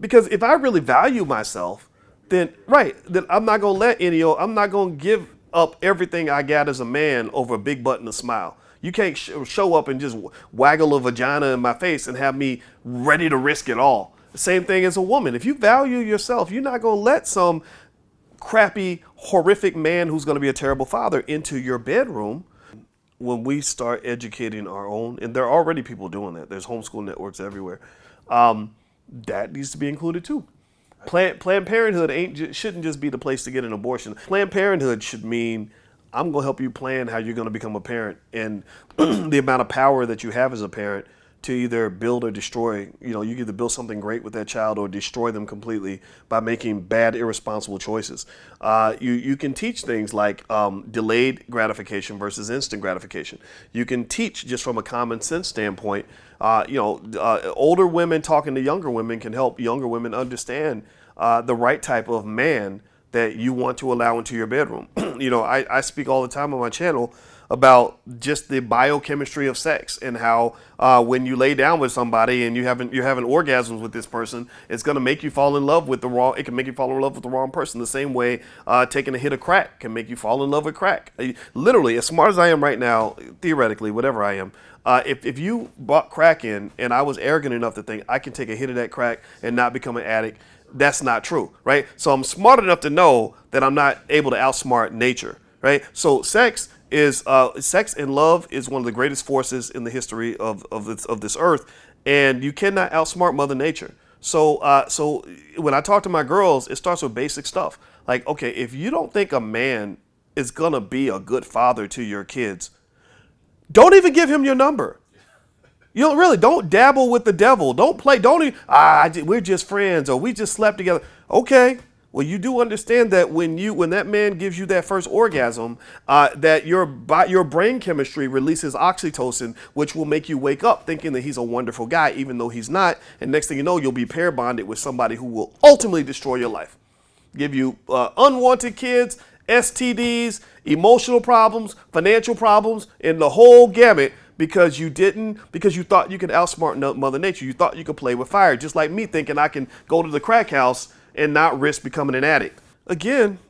Because if I really value myself, then then I'm not gonna let I'm not gonna give up everything I got as a man over a big butt and a smile. You can't show up and just waggle a vagina in my face and have me ready to risk it all. The same thing as a woman. If you value yourself, you're not gonna let some crappy, horrific man who's gonna be a terrible father into your bedroom. When we start educating our own, and there are already people doing that. There's homeschool networks everywhere. That needs to be included too. Planned Parenthood shouldn't just be the place to get an abortion. Planned Parenthood should mean I'm going to help you plan how you're going to become a parent and the amount of power that you have as a parent to either build or destroy. You know, you can either build something great with that child or destroy them completely by making bad, irresponsible choices. You can teach things like delayed gratification versus instant gratification. You can teach just from a common sense standpoint. Older women talking to younger women can help younger women understand the right type of man that you want to allow into your bedroom. I speak all the time on my channel about just the biochemistry of sex and how when you lay down with somebody and you're having orgasms with this person, it's going to make you fall in love with it can make you fall in love with the wrong person. The same way taking a hit of crack can make you fall in love with crack. Literally, as smart as I am right now, theoretically, whatever I am, if you brought crack in and I was arrogant enough to think I can take a hit of that crack and not become an addict, that's not true, right? So I'm smart enough to know that I'm not able to outsmart nature, right? So sex and love is one of the greatest forces in the history of this earth, and you cannot outsmart Mother Nature. So when I talk to my girls, it starts with basic stuff. Like, okay, if you don't think a man is gonna be a good father to your kids, don't even give him your number. Don't dabble with the devil. We're just friends or we just slept together. Okay. Well, you do understand that when that man gives you that first orgasm, that your brain chemistry releases oxytocin, which will make you wake up thinking that he's a wonderful guy, even though he's not. And next thing you know, you'll be pair bonded with somebody who will ultimately destroy your life, give you unwanted kids, STDs, emotional problems, financial problems, and the whole gamut. Because you thought you could outsmart Mother Nature. You thought you could play with fire, just like me thinking I can go to the crack house and not risk becoming an addict. Again,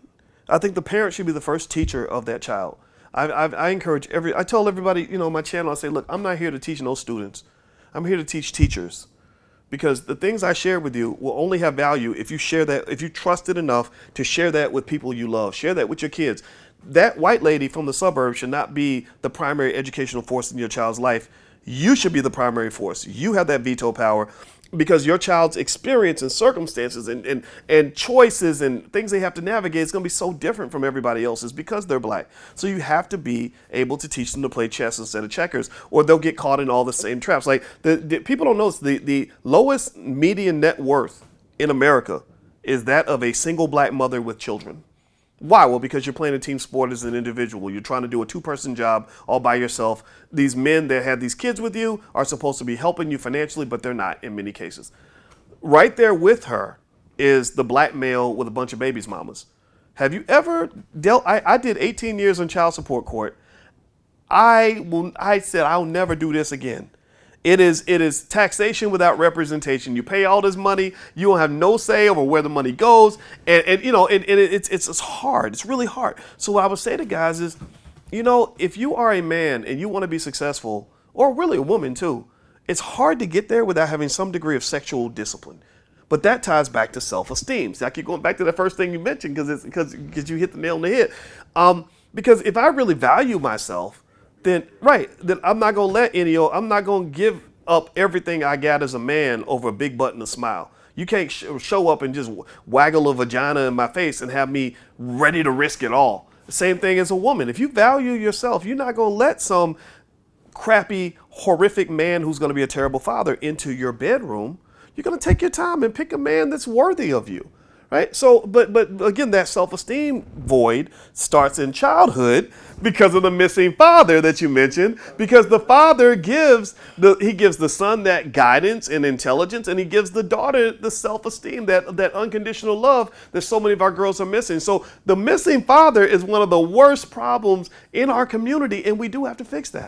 I think the parent should be the first teacher of that child. I encourage I tell everybody, my channel, I say, look, I'm not here to teach no students. I'm here to teach teachers. Because the things I share with you will only have value if you share that, if you trust it enough to share that with people you love, share that with your kids. That white lady from the suburbs should not be the primary educational force in your child's life. You should be the primary force. You have that veto power because your child's experience and circumstances and choices and things they have to navigate is going to be so different from everybody else's because they're black. So you have to be able to teach them to play chess instead of checkers, or they'll get caught in all the same traps. Like the people don't notice the lowest median net worth in America is that of a single black mother with children. Why? Well, because you're playing a team sport as an individual. You're trying to do a two-person job all by yourself. These men that have these kids with you are supposed to be helping you financially, but they're not in many cases. Right there with her is the black male with a bunch of babies mamas. Have you ever dealt? I did 18 years in child support court. I said I'll never do this again. It is taxation without representation. You pay all this money, you don't have no say over where the money goes, and it's hard. It's really hard. So what I would say to guys is, if you are a man and you want to be successful, or really a woman too, it's hard to get there without having some degree of sexual discipline. But that ties back to self-esteem. So I keep going back to the first thing you mentioned because you hit the nail on the head. Because if I really value myself, then I'm not going to I'm not going to give up everything I got as a man over a big butt and a smile. You can't show up and just waggle a vagina in my face and have me ready to risk it all. The same thing as a woman. If you value yourself, you're not going to let some crappy, horrific man who's going to be a terrible father into your bedroom. You're going to take your time and pick a man that's worthy of you. Right. So, but again, that self-esteem void starts in childhood because of the missing father that you mentioned, because the father gives the son that guidance and intelligence, and he gives the daughter the self-esteem, that unconditional love that so many of our girls are missing. So the missing father is one of the worst problems in our community, and we do have to fix that.